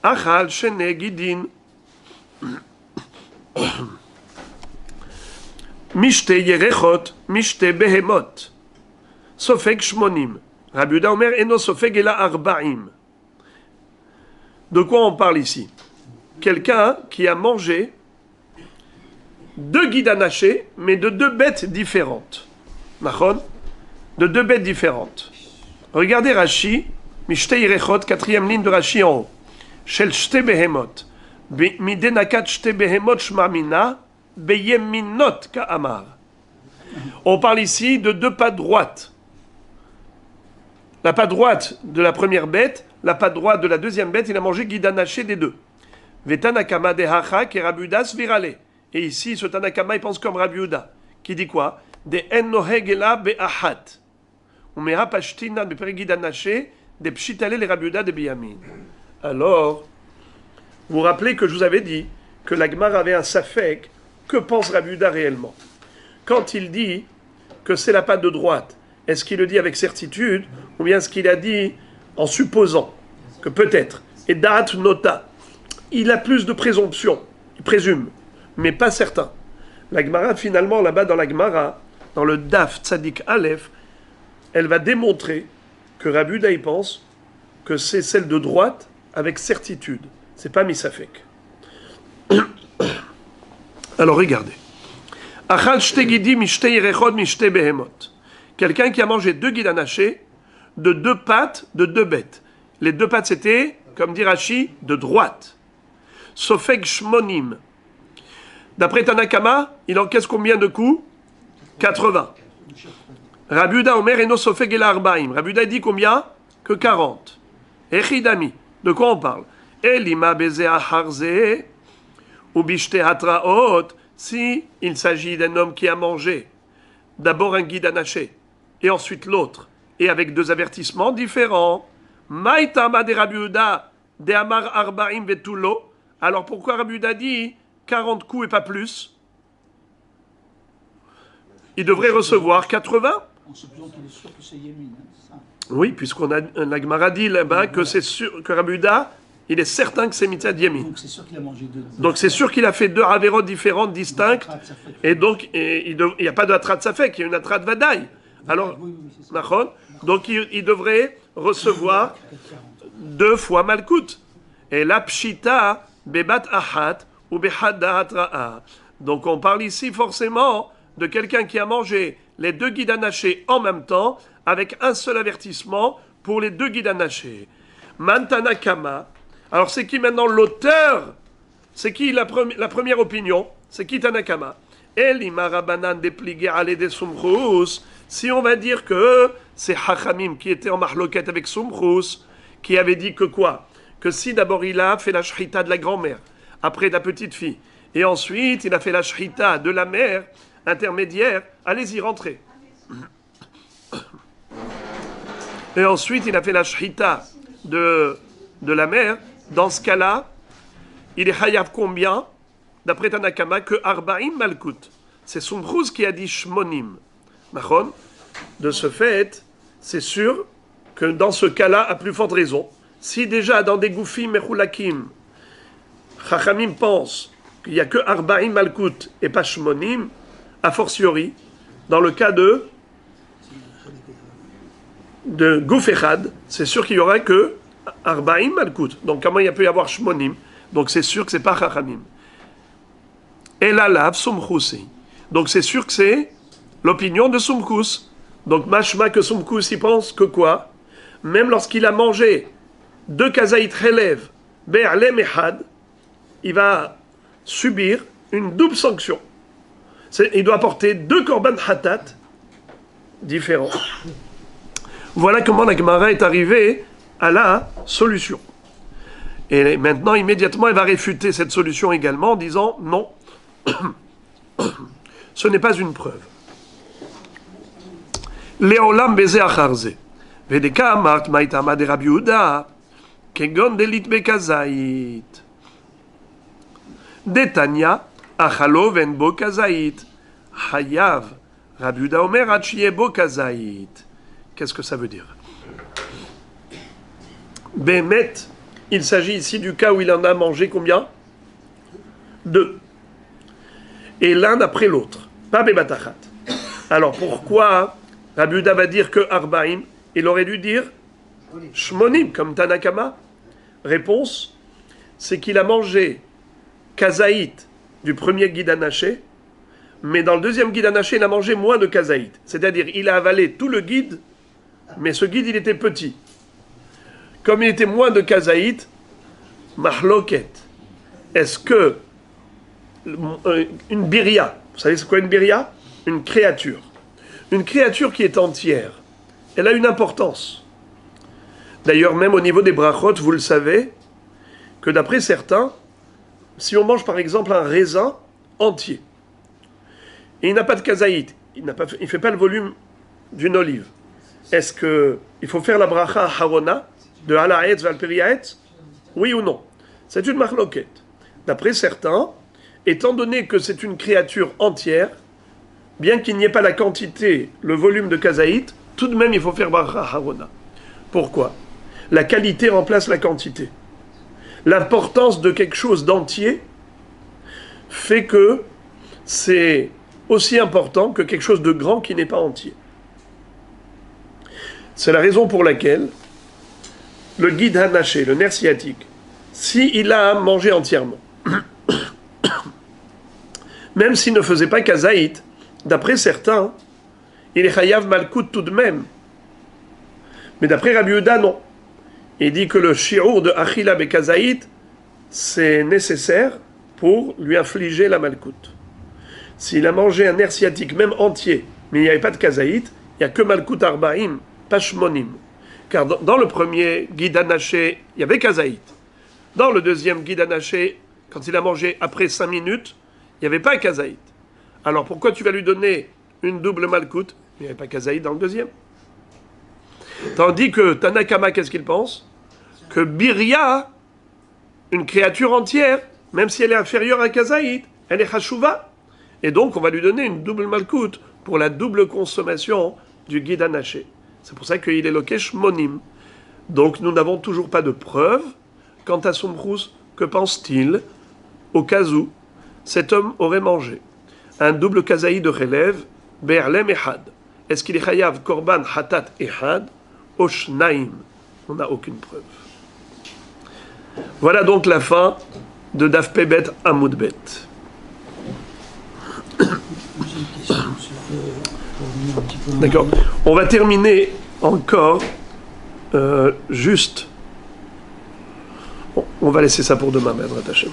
Achal, Shene, Gidin, Mishte Yerechot, Mishte Behemot, Sofek Shmonim. Rabbi Yehuda Omer, Eno Sofek Ela Arbaim. De quoi on parle ici? Quelqu'un qui a mangé 2 guides anachés, mais de 2 bêtes différentes. Nachon? De 2 bêtes différentes. Regardez Rashi, Mishte Yerechot, 4e ligne de Rashi en haut. Shel Shte Behemot. Midenakat Shte Behemot Shmamina, Beyeminot Ka'amar. On parle ici de 2 pattes droites. La patte droite de la première bête, la patte droite de la deuxième bête, il a mangé guide anaché des 2. Vetanakama de Hachak et Rabbi Yehuda Svirale. Et ici, ce Tanakama, il pense comme Rabbi Yehuda, qui dit quoi? De En Nohegela Be'ahat. Umeha Pashtina de Perigid anaché, de Pshitale le Rabbi Yehuda de Biyamin. Alors, vous vous rappelez que je vous avais dit que la Gemara avait un safek. Que pense Rabbi Yehuda réellement? Quand il dit que c'est la patte de droite, est-ce qu'il le dit avec certitude, ou bien est-ce qu'il a dit en supposant que peut-être, et da'at nota, il a plus de présomption, il présume, mais pas certain. La Gemara, finalement, là-bas dans la Gemara, dans le Daf Tzadik Aleph, elle va démontrer que Rabbi Yehuda il pense que c'est celle de droite avec certitude. C'est pas misafek. Alors regardez. Achal shte gidi mishte yerechot mishte behemot. Quelqu'un qui a mangé 2 guides anachés de 2 pattes de 2 bêtes. Les 2 pattes c'était, comme dit Rashi, de droite. Sofeg shmonim. D'après Tanakama, il encaisse combien de coups? 80. Rabbi Yehuda Omer eno sofeg el arbaim. Rabbi Yehuda dit combien? Que 40. Echidami. De quoi on parle? Elima beze acharze ou bishte hatraot. Si il s'agit d'un homme qui a mangé d'abord un guide anaché et ensuite l'autre, et avec 2 avertissements différents. Maïtama de Rabbi Yehuda de Amar Arbaim vetulo. Alors pourquoi Rabbi Yehuda dit 40 coups et pas plus? Il devrait recevoir 80. En supposant qu'il est sûr que c'est Yémin. Hein, oui, puisqu'on a la Gemara dit là-bas que c'est sûr que Rabbi Yehuda, il est certain que c'est Mitzad Yamin. donc c'est sûr qu'il a mangé 2. Donc c'est sûr qu'il a fait 2 avérots différentes, distinctes, et donc il n'y a pas de Atrat Safek, il y a une Atrat Vadaï. Alors, donc il devrait recevoir 2 fois Malkout. Et la Pshita, Bebat Ahat ou Behadda Atra'a. Donc on parle ici forcément de quelqu'un qui a mangé les 2 guides anachés en même temps, avec un seul avertissement pour les 2 guides anachés. Mantanakama. Alors c'est qui maintenant l'auteur? C'est qui la première opinion? C'est qui Tanakama? Elima Rabanan depligé ale de Sumchus. Si on va dire que c'est Hachamim qui était en mahloket avec Sumchus, qui avait dit que quoi? Que si d'abord il a fait la shrita de la grand-mère, après de la petite fille, et ensuite il a fait la shrita de la mère intermédiaire, allez-y, rentrez. Et ensuite il a fait la shrita de la mère. Dans ce cas-là, il est hayav combien? D'après Tanakama, que Arbaim Malkut. C'est Sumchus qui a dit Shmonim. Machon. de ce fait, c'est sûr que dans ce cas-là, à plus forte raison, si déjà dans des goufim mechulakim, Chachamim pense qu'il n'y a que Arba'im Malkut et pas Shmonim, a fortiori, dans le cas de Gouf Echad, c'est sûr qu'il n'y aura que Arba'im Malkut. Donc comment il peut y avoir Shmonim? Donc c'est sûr que ce n'est pas Chachamim. Elalav Sumchusi. Donc c'est sûr que c'est l'opinion de Sumchus. Donc mashma que Sumchus il pense que quoi? Même lorsqu'il a mangé 2 kazaït relève be'alem echad, il va subir une double sanction. Il doit apporter 2 korban hatat différents. Voilà comment la Gemara est arrivée à la solution. Et maintenant, immédiatement, elle va réfuter cette solution également en disant non, ce n'est pas une preuve. Leolam beze acharze. Vedeka amart maitama de Rabbi Yehuda kegon delit bekazait. Detanya achalo ven bo kazait. Hayav. Rabbi Yehuda omer achie bo kazait. Qu'est-ce que ça veut dire? Bémet, il s'agit ici du cas où il en a mangé combien? 2. Et l'un après l'autre. Pas bebatachat. Alors pourquoi Rabbi Yehuda va dire que Arba'im? Il aurait dû dire Shmonim, comme Tanakama. Réponse, c'est qu'il a mangé kazaït du premier guide anaché, mais dans le deuxième guide anaché, il a mangé moins de kazaït. C'est-à-dire, il a avalé tout le guide, mais ce guide, il était petit. Comme il était moins de kazaït, mahloket. Est-ce que une biria, vous savez c'est quoi une biria? Une créature qui est entière, elle a une importance. D'ailleurs, même au niveau des brachot, vous le savez, que d'après certains, si on mange par exemple un raisin entier, et il n'a pas de kazaït, il ne fait pas le volume d'une olive, est-ce qu'il faut faire la bracha harona de halaetz valperiaetz? Oui ou non? C'est une mahloket. D'après certains, étant donné que c'est une créature entière, bien qu'il n'y ait pas la quantité, le volume de kazaït, tout de même il faut faire bracha harona. Pourquoi? La qualité remplace la quantité. L'importance de quelque chose d'entier fait que c'est aussi important que quelque chose de grand qui n'est pas entier. C'est la raison pour laquelle le guide hanaché, le nerf sciatique, s'il a mangé entièrement, même s'il ne faisait pas kazaït, d'après certains, il est chayav malkout tout de même. Mais d'après Rabbi Yehuda, non. Il dit que le shi'ur de achila bekazaït, c'est nécessaire pour lui infliger la malkout. S'il a mangé un nerf sciatique, même entier, mais il n'y avait pas de kazaït, il n'y a que malkout arba'im, pas shmonim. Car dans le premier guide anaché, il y avait kazaït. Dans le deuxième guide anaché, quand il a mangé après 5 minutes, il n'y avait pas kazaït. Alors pourquoi tu vas lui donner une double malkout? Il n'y avait pas kazaït dans le deuxième. Tandis que Tanakama, qu'est-ce qu'il pense? Que Biria, une créature entière, même si elle est inférieure à kazaït, elle est chashuva. Et donc on va lui donner une double malkout pour la double consommation du guide anaché. C'est pour ça qu'il est loqué shmonim. Donc nous n'avons toujours pas de preuve quant à Sumchus. Que pense-t-il au cas où cet homme aurait mangé un double kazaï de relève, be'alem echad? Est-ce qu'il est chayav korban hatat echad, ou shnaim? On n'a aucune preuve. Voilà donc la fin de Daf Pebet Amud Bet. D'accord. On va terminer encore juste. Bon, on va laisser ça pour demain, Bedrat Hashem.